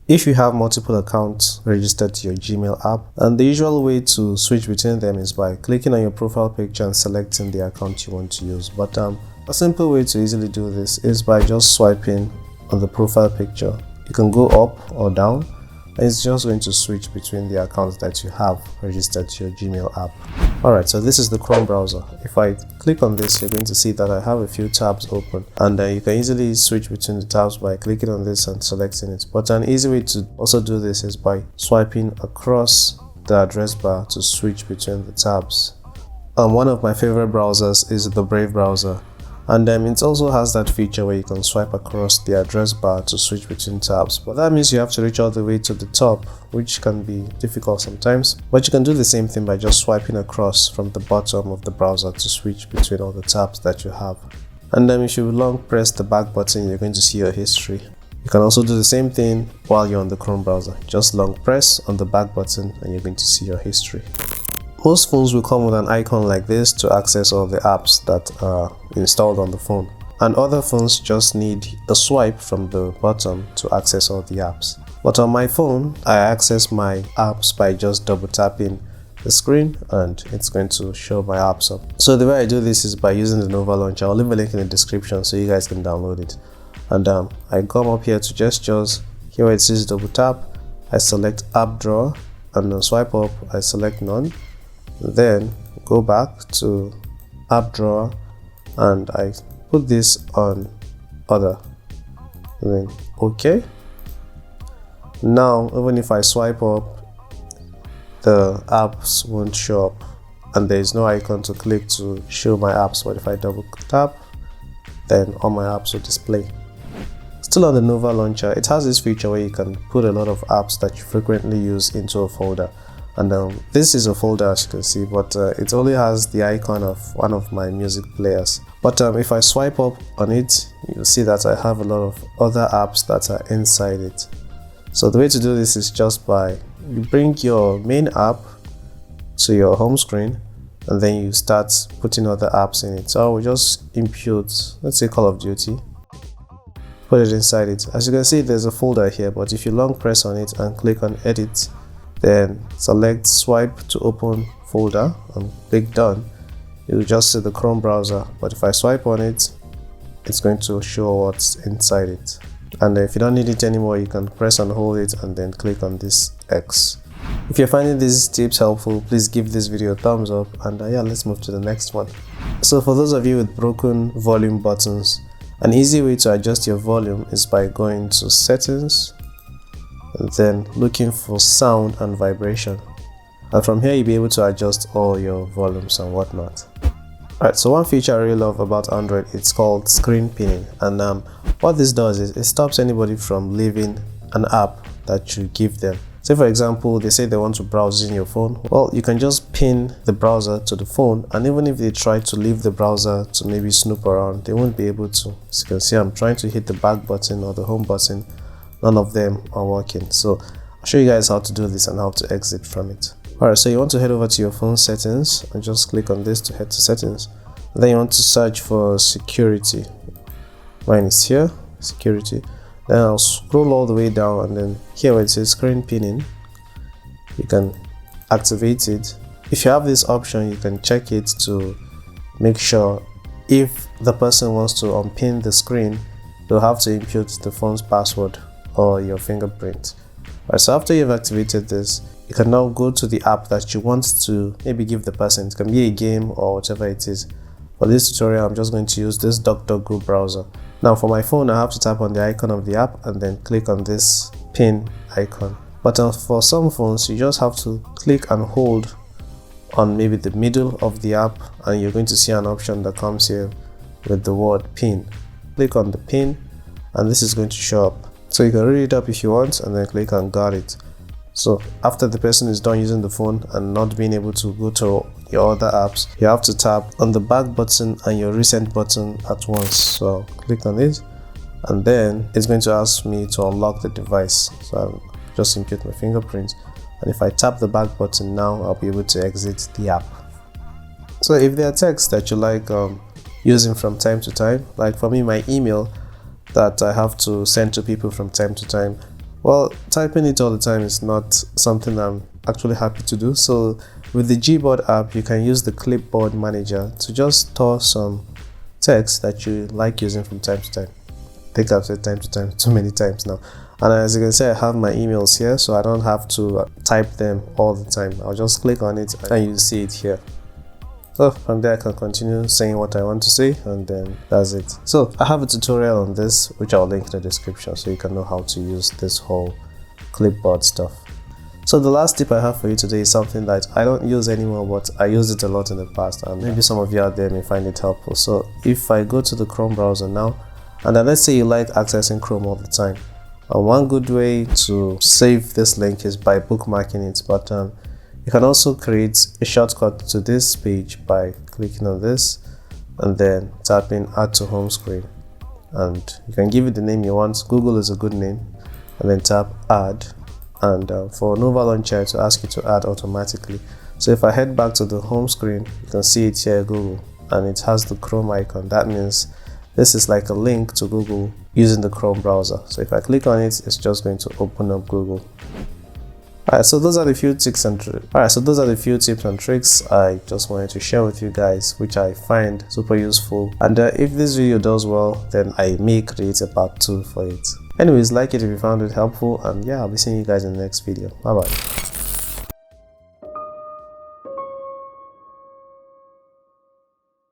If you have multiple accounts registered to your Gmail app, and the usual way to switch between them is by clicking on your profile picture and selecting the account you want to use. But a simple way to easily do this is by just swiping on the profile picture. You can go up or down, and it's just going to switch between the accounts that you have registered to your Gmail app. Alright, so this is the Chrome browser. If I click on this, you're going to see that I have a few tabs open, and you can easily switch between the tabs by clicking on this and selecting it. But an easy way to also do this is by swiping across the address bar to switch between the tabs. One of my favorite browsers is the Brave browser, and it also has that feature where you can swipe across the address bar to switch between tabs, but that means you have to reach all the way to the top, which can be difficult sometimes. But you can do the same thing by just swiping across from the bottom of the browser to switch between all the tabs that you have. And if you long press the back button, you're going to see your history. You can also do the same thing while you're on the Chrome browser. Just long press on the back button and you're going to see your history. Most phones will come with an icon like this to access all the apps that are installed on the phone, and other phones just need a swipe from the bottom to access all the apps. But on my phone, I access my apps by just double tapping the screen and it's going to show my apps up. So the way I do this is by using the Nova launcher. I'll leave a link in the description so you guys can download it. And I come up here to gestures. Here where it says double tap, I select app drawer, and then swipe up, I select none. Then go back to app drawer and I put this on other, and then OK. Now even if I swipe up, the apps won't show up and there is no icon to click to show my apps, but if I double tap, then all my apps will display. Still on the Nova launcher, it has this feature where you can put a lot of apps that you frequently use into a folder. And this is a folder, as you can see, but it only has the icon of one of my music players. But if I swipe up on it, you'll see that I have a lot of other apps that are inside it. So the way to do this is just by you bring your main app to your home screen and then you start putting other apps in it. So I will just impute, let's say Call of Duty, put it inside it. As you can see, there's a folder here, but if you long press on it and click on edit, then select swipe to open folder and click done, you will just see the Chrome browser. But if I swipe on it, it's going to show what's inside it. And if you don't need it anymore, you can press and hold it and then click on this X. If you're finding these tips helpful, please give this video a thumbs up, and yeah, let's move to the next one. So for those of you with broken volume buttons, an easy way to adjust your volume is by going to settings and then looking for sound and vibration, and from here you'll be able to adjust all your volumes and whatnot. Alright, so one feature I really love about Android, it's called screen pinning, and what this does is it stops anybody from leaving an app that you give them. Say for example, they say they want to browse in your phone. Well, you can just pin the browser to the phone, and even if they try to leave the browser to maybe snoop around, they won't be able to. As you can see, I'm trying to hit the back button or the home button. None of them are working. So I'll show you guys how to do this and how to exit from it. Alright, so you want to head over to your phone settings and just click on this to head to settings. And then you want to search for security. Mine is here, security. Then I'll scroll all the way down, and then here where it says screen pinning, you can activate it. If you have this option, you can check it to make sure if the person wants to unpin the screen, they'll have to input the phone's password or your fingerprint. Alright, so after you've activated this, you can now go to the app that you want to maybe give the person. It can be a game or whatever it is. For this tutorial, I'm just going to use this DuckDuckGo browser. Now for my phone, I have to tap on the icon of the app and then click on this pin icon. But for some phones, you just have to click and hold on maybe the middle of the app, and you're going to see an option that comes here with the word pin. Click on the pin and this is going to show up. So you can read it up if you want and then click on got it. So after the person is done using the phone and not being able to go to your other apps, you have to tap on the back button and your recent button at once. So I'll click on it and then it's going to ask me to unlock the device. So I'll just input my fingerprint, and if I tap the back button now, I'll be able to exit the app. So if there are texts that you like using from time to time, like for me, my email that I have to send to people from time to time, Well, typing it all the time is not something I'm actually happy to do. So with the Gboard app, you can use the clipboard manager to just store some text that you like using from time to time. I think I've said time to time too many times now. And as you can see, I have my emails here, so I don't have to type them all the time. I'll just click on it and you see it here. So from there I can continue saying what I want to say, and then that's it. So I have a tutorial on this which I'll link in the description so you can know how to use this whole clipboard stuff. So the last tip I have for you today is something that I don't use anymore, but I used it a lot in the past, and maybe some of you out there may find it helpful. So if I go to the Chrome browser now, and then let's say you like accessing Chrome all the time, one good way to save this link is by bookmarking it, but you can also create a shortcut to this page by clicking on this and then tapping add to home screen, and you can give it the name you want. Google is a good name, and then tap add, and for Nova Launcher to ask you to add automatically. So if I head back to the home screen, you can see it here, Google, and it has the Chrome icon. That means this is like a link to Google using the Chrome browser. So if I click on it, it's just going to open up Google. Alright, so those are the few tips and tricks I just wanted to share with you guys, which I find super useful. And if this video does well, then I may create a part 2 for it. Anyways, like it if you found it helpful, and yeah, I'll be seeing you guys in the next video. Bye bye.